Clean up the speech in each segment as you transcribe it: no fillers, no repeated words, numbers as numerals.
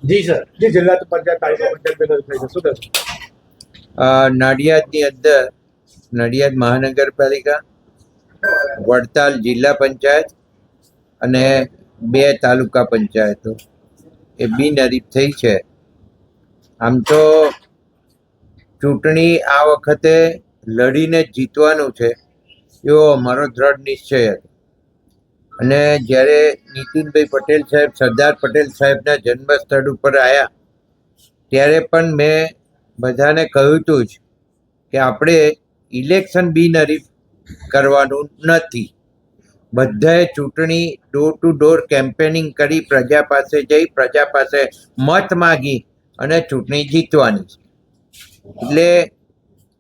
જી sir, જે જિલ્લા પંચાયત તાલુકા પંચાયત થઈ છે શું થશે? નડિયાદની અંદર નડિયાદ મહાનગરપાલિકા, વડતાલ જિલ્લા પંચાયત અને 2 તાલુકા પંચાયતો એ બિનહરીફ થઈ છે. આમ તો ચૂંટણી આ વખતે લડીને જીતવાનું છે એવો અમારો દ્રઢ નિશ્ચય હતો. અને જ્યારે નીતિનભાઈ પટેલ સાહેબ, સરદાર પટેલ સાહેબના જન્મસ્થળ ઉપર આવ્યા ત્યારે પણ મેં બધાને કહ્યું હતું જ કે આપણે ઇલેક્શન બિનહરીફ કરવાનું નથી. બધાએ ચૂંટણી ડોર ટુ ડોર કેમ્પેનિંગ કરી, પ્રજા પાસે જઈ, પ્રજા પાસે મત માગી અને ચૂંટણી જીતવાની છે. એટલે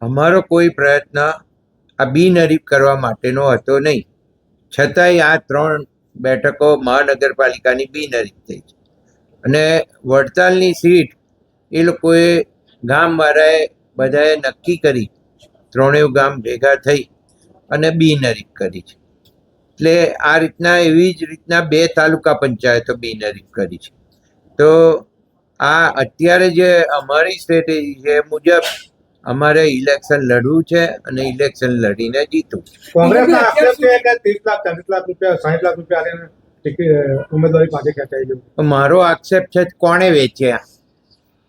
અમારો કોઈ પ્રયત્ન આ બિનહરીફ કરવા માટેનો હતો નહીં. છતાંય આ 3 બેઠકો મહાનગરપાલિકાની બિનહરીફ થઈ છે. અને વડતાલની સીટ એ લોકોએ ગામવાળાએ બધાએ નક્કી કરી, 3 ગામ ભેગા થઈ અને બિનહરીફ કરી છે. એટલે આ રીતના, એવી જ રીતના 2 તાલુકા પંચાયતો બિનહરીફ કરી છે. તો આ અત્યારે જે અમારી સ્ટ્રેટેજી છે એ મુજબ અમારે ઇલેક્શન લડવું છે અને ઇલેક્શન લડીને જીતવું. કોંગ્રેસના આક્ષેપ છે કે 30 લાખ 40 લાખ રૂપિયા 60 લાખ રૂપિયા આલીને ટિકિટ ઉમેદવારી પાસે ખેંચાઈ ગયું. મારો આક્ષેપ છે કોણે વેચ્યા,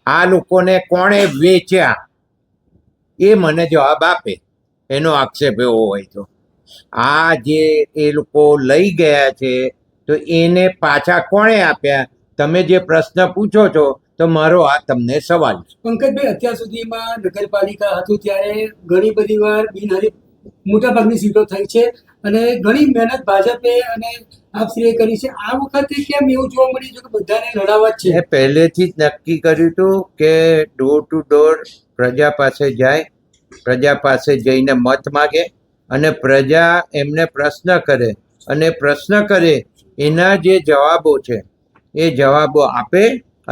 આ લોકોને કોણે વેચ્યા એ મને જવાબ આપે. એનો આક્ષેપ એવો હોય તો આ જે એ લોકો લઈ ગયા છે તો એને પાછા કોણે આપ્યા? તમે જે પ્રશ્ન પૂછો છો તો મારો આ તમને સવાલ છે. પંકજભાઈ, અત્યાર સુધીમાં નગરપાલિકા હતું ત્યારે ઘણી બધી વાર બિનહરીફ મોટાભાગની સીટો થઈ છે અને ઘણી મહેનત ભાજપે અને આપશ્રીએ કરી છે. આ વખતે કેમ એવું જોવા મળ્યું છે કે બધાને લડાવવા જ છે? મેં પહેલેથી જ નક્કી કર્યું હતું કે ડોર ટુ ડોર પ્રજા પાસે જાય, પ્રજા પાસે જઈને મત માગે અને પ્રજા એમને પ્રશ્ન કરે અને પ્રશ્ન કરે એના જે જવાબો છે એ જવાબો આપે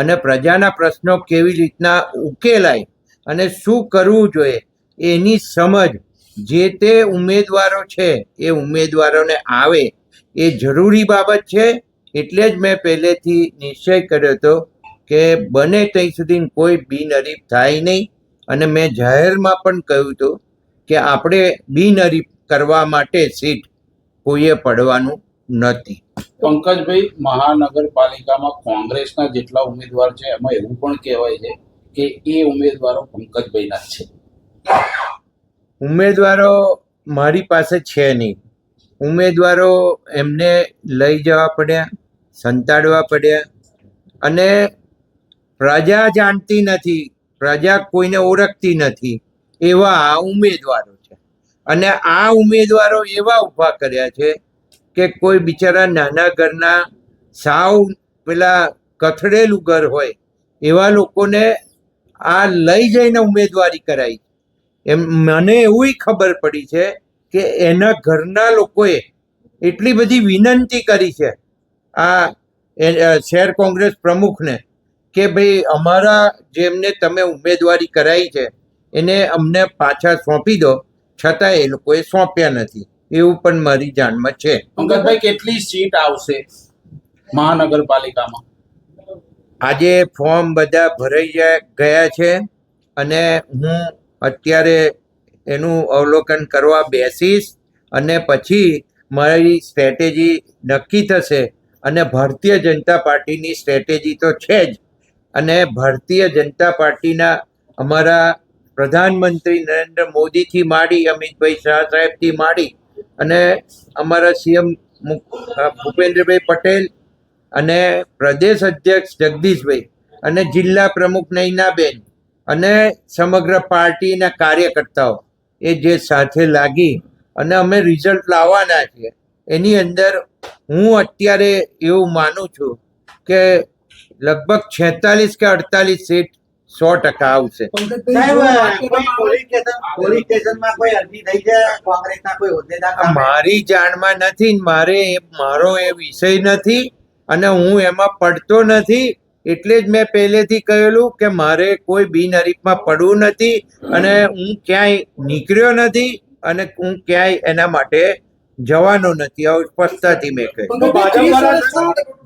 અને પ્રજાના પ્રશ્નો કેવી રીતના ઉકેલાય અને શું કરવું જોઈએ એની સમજ જે તે ઉમેદવારો છે એ ઉમેદવારોને આવે એ જરૂરી બાબત છે. એટલે જ મેં પહેલેથી નિશ્ચય કર્યો હતો કે બને ત્યાં સુધી કોઈ બિનહરીફ થાય નહીં. અને મેં જાહેરમાં પણ કહ્યું હતું કે આપણે બિનહરીફ કરવા માટે સીટ કોઈએ પડવાનું નથી. પંકજભાઈ, મહાનગરપાલિકામાં કોંગ્રેસના જેટલા ઉમેદવાર છે એમાં એવું પણ કહેવાય છે કે એ ઉમેદવારો પંકજભાઈના જ છે. ઉમેદવારો મારી પાસે છે નહીં. ઉમેદવારો એમને લઈ જવા પડ્યા, સંતાડવા પડ્યા અને પ્રજા જાણતી નથી, પ્રજા કોઈને ઓળખતી નથી એવા આ ઉમેદવારો છે. અને આ ઉમેદવારો એવા ઊભા કર્યા છે કે કોઈ બિચારા નાના ઘરના સાવ પેલા કથળેલું ઘર હોય એવા લોકોને આ લઈ જઈને ઉમેદવારી કરાઈ. એમ મને એવી ખબર પડી છે કે એના ઘરના લોકોએ એટલી બધી વિનંતી કરી છે આ શહેર કોંગ્રેસ પ્રમુખને કે ભાઈ અમારા જેમને તમે ઉમેદવારી કરાવી છે એને અમને પાછા સોંપી દો, છતાં એ લોકોએ સોંપ્યા નથી. એવું પણ મારી જાણમાં છે. પંકજભાઈ, કેટલી સીટ આવશે મહાનગરપાલિકામાં? આજે ફોર્મ બધા ભરાઈ ગયા છે અને હું અત્યારે એનું અવલોકન કરવા બેસીશ અને પછી મારી સ્ટ્રેટેજી નક્કી થશે. અને ભારતીય જનતા પાર્ટીની સ્ટ્રેટેજી તો છે જ. અને ભારતીય જનતા પાર્ટીના અમારા પ્રધાનમંત્રી નરેન્દ્ર મોદીથી માંડી, અમિતભાઈ શાહ સાહેબથી માંડી અને અમારા સીએમ ભૂપેન્દ્રભાઈ પટેલ અને પ્રદેશ અધ્યક્ષ જગદીશભાઈ અને જિલ્લા પ્રમુખ નૈનાબેન અને સમગ્ર પાર્ટીના કાર્યકર્તાઓ એ જે સાથે લાગી અને અમે રિઝલ્ટ લાવવાના છીએ. એની અંદર હું અત્યારે એવું માનું છું કે લગભગ 46 કે 48 સીટ 100% આવશે. મારી જાણમાં નથી, મારો એ વિષય નથી અને હું એમાં પડતો નથી. એટલે જ મેં પહેલેથી કહેલું કે મારે કોઈ બિનહરીફમાં પડવું નથી અને હું ક્યાંય નીકળ્યો નથી અને હું ક્યાંય એના માટે જવાનો નથી. આવું સ્પષ્ટતાથી મેં કહ્યું.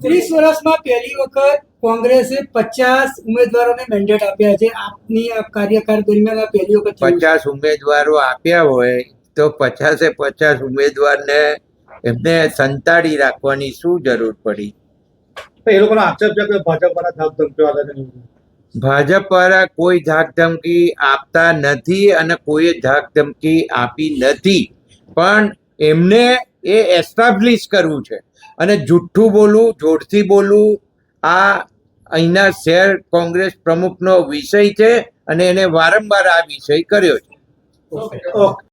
30 વર્ષમાં પહેલી વખત કોંગ્રેસે 50 ઉમેદવારોને મેન્ડેટ આપ્યા છે. આપની આ કાર્યકાળ દરમિયાન આ પહેલી વખત થયું છે. 50 ઉમેદવારો આપ્યા હોય તો 50 ઉમેદવારને એમને સંતાડી રાખવાની શું જરૂર પડી? તો એ લોકોનો આક્ષેપ છે કે ભાજપ વાળા ધાકધમકીઓ આલે છે. ભાજપ વાળા કોઈ ધાકધમકી આપતા નથી અને કોઈએ ધાકધમકી આપી નથી, પણ એમને એ એસ્ટાબ્લિશ કરવું છે. અને જુઠ્ઠું બોલવું, જોરથી બોલવું આ અહીંના શહેર કોંગ્રેસ પ્રમુખનો વિષય છે અને એને વારંવાર આ વિષય કર્યો છે. ઓકે.